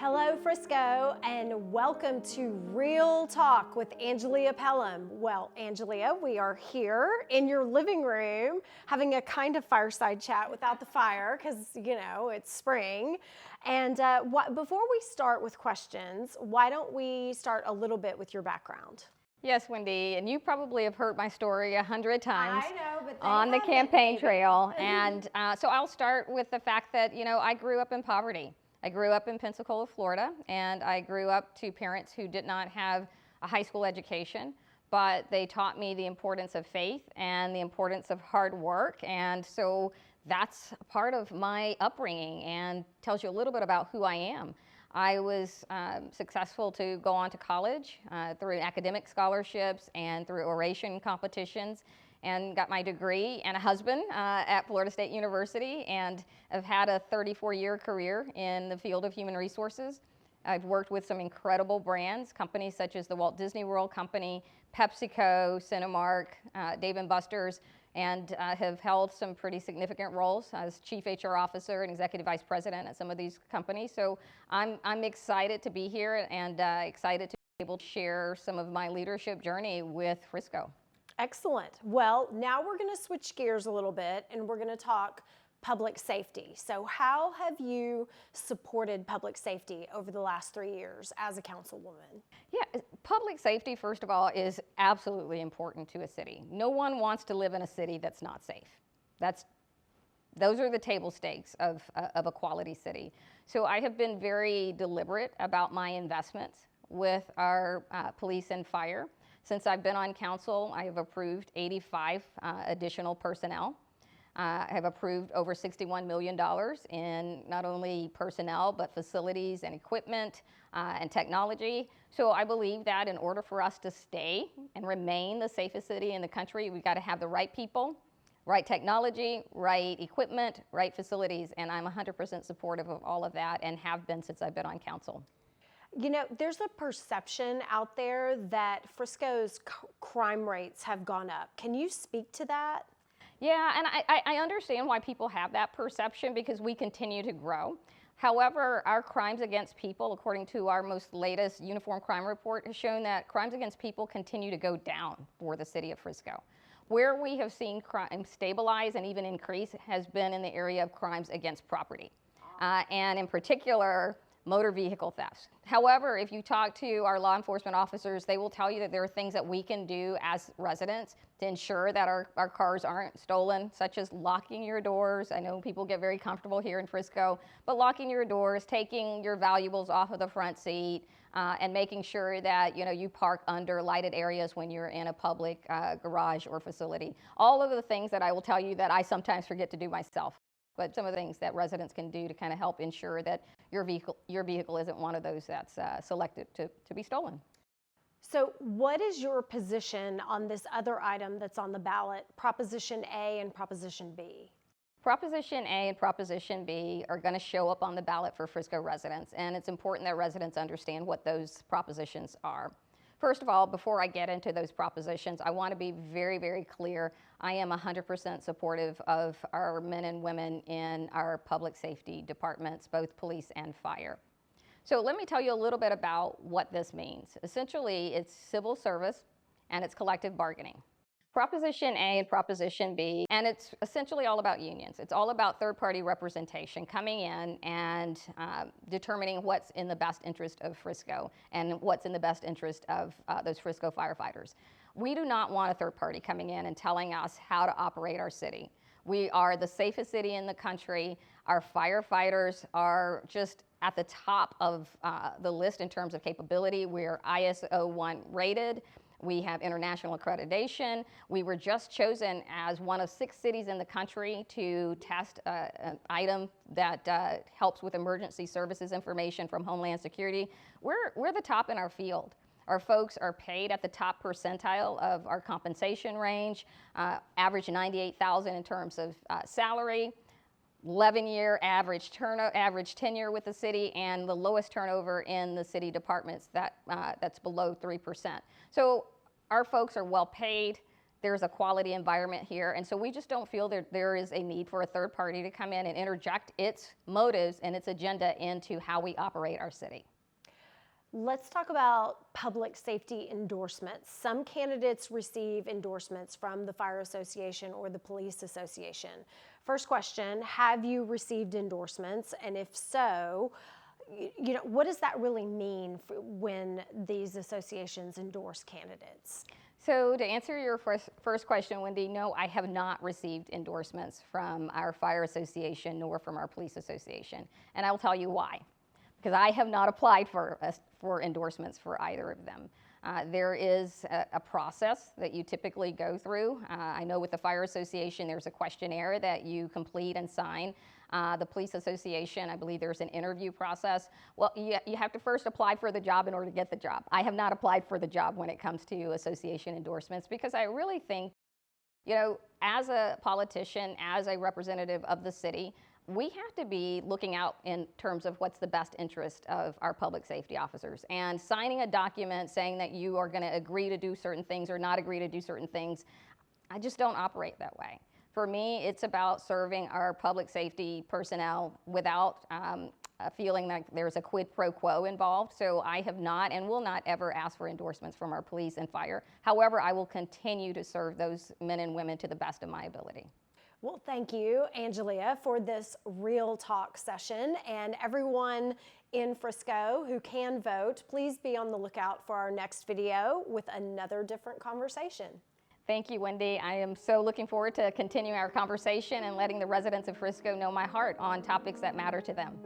Hello, Frisco, and welcome to Real Talk with Angelia Pelham. Well, Angelia, we are here in your living room having a kind of fireside chat without the fire because, you know, it's spring. And before we start with questions, why don't we start a little bit with your background? Yes, Wendy, and you probably have heard my story 100 times I know, but on the campaign trail. And so I'll start with the fact that, you know, I grew up in poverty. I grew up in Pensacola, Florida, and I grew up to parents who did not have a high school education, but they taught me the importance of faith and the importance of hard work. And so that's part of my upbringing and tells you a little bit about who I am. I was successful to go on to college through academic scholarships and through oration competitions, and got my degree and a husband at Florida State University, and I've had a 34-year career in the field of human resources. I've worked with some incredible brands, companies such as the Walt Disney World Company, PepsiCo, Cinemark, Dave & Buster's, and have held some pretty significant roles as Chief HR Officer and Executive Vice President at some of these companies. So I'm excited to be here and excited to be able to share some of my leadership journey with Frisco. Excellent. Well, now we're going to switch gears a little bit and we're going to talk public safety. So how have you supported public safety over the last 3 years as a councilwoman? Yeah, public safety, first of all, is absolutely important to a city. No one wants to live in a city that's not safe. Those are the table stakes of a quality city. So I have been very deliberate about my investments with our police and fire. Since I've been on council, I have approved 85 additional personnel. I have approved over $61 million in not only personnel, but facilities and equipment and technology. So I believe that in order for us to stay and remain the safest city in the country, we've got to have the right people, right technology, right equipment, right facilities. And I'm 100% supportive of all of that and have been since I've been on council. You know, there's a perception out there that Frisco's crime rates have gone up. Can you speak to that? Yeah, and I understand why people have that perception because we continue to grow. However, our crimes against people, according to our most latest uniform crime report, has shown that crimes against people continue to go down for the city of Frisco. Where we have seen crime stabilize and even increase has been in the area of crimes against property, and in particular, motor vehicle thefts. However, if you talk to our law enforcement officers, they will tell you that there are things that we can do as residents to ensure that our cars aren't stolen, such as locking your doors. I know people get very comfortable here in Frisco, but locking your doors, taking your valuables off of the front seat, and making sure that you park under lighted areas when you're in a public garage or facility. All of the things that I will tell you that I sometimes forget to do myself. But some of the things that residents can do to kind of help ensure that your vehicle isn't one of those that's selected to be stolen. So what is your position on this other item that's on the ballot, Proposition A and Proposition B? Proposition A and Proposition B are going to show up on the ballot for Frisco residents, and it's important that residents understand what those propositions are. First of all, before I get into those propositions, I want to be very, very clear. I am 100% supportive of our men and women in our public safety departments, both police and fire. So let me tell you a little bit about what this means. Essentially, it's civil service and it's collective bargaining. Proposition A and Proposition B, and it's essentially all about unions. It's all about third-party representation coming in and determining what's in the best interest of Frisco and what's in the best interest of those Frisco firefighters. We do not want a third party coming in and telling us how to operate our city. We are the safest city in the country. Our firefighters are just at the top of the list in terms of capability. We're ISO 1 rated. We have international accreditation. We were just chosen as one of 6 cities in the country to test an item that helps with emergency services information from Homeland Security. We're the top in our field. Our folks are paid at the top percentile of our compensation range, average $98,000 in terms of salary, 11-year average tenure with the city, and the lowest turnover in the city departments that's below 3%. So our folks are well paid. There's a quality environment here, and so we just don't feel that there is a need for a third party to come in and interject its motives and its agenda into how we operate our city. Let's talk about public safety endorsements. Some candidates receive endorsements from the Fire Association or the Police Association. First question, have you received endorsements? And if so, what does that really mean when these associations endorse candidates? So to answer your first question, Wendy, no, I have not received endorsements from our Fire Association nor from our Police Association. And I will tell you why. Because I have not applied for endorsements for either of them. There is a process that you typically go through. I know with the Fire Association, there's a questionnaire that you complete and sign. The Police Association, I believe there's an interview process. Well, you have to first apply for the job in order to get the job. I have not applied for the job when it comes to association endorsements because I really think, as a politician, as a representative of the city, we have to be looking out in terms of what's the best interest of our public safety officers. And signing a document saying that you are going to agree to do certain things or not agree to do certain things, I just don't operate that way. For me, it's about serving our public safety personnel without feeling like there's a quid pro quo involved. So I have not and will not ever ask for endorsements from our police and fire. However, I will continue to serve those men and women to the best of my ability. Well, thank you, Angelia, for this Real Talk session. And everyone in Frisco who can vote, please be on the lookout for our next video with another different conversation. Thank you, Wendy. I am so looking forward to continuing our conversation and letting the residents of Frisco know my heart on topics that matter to them.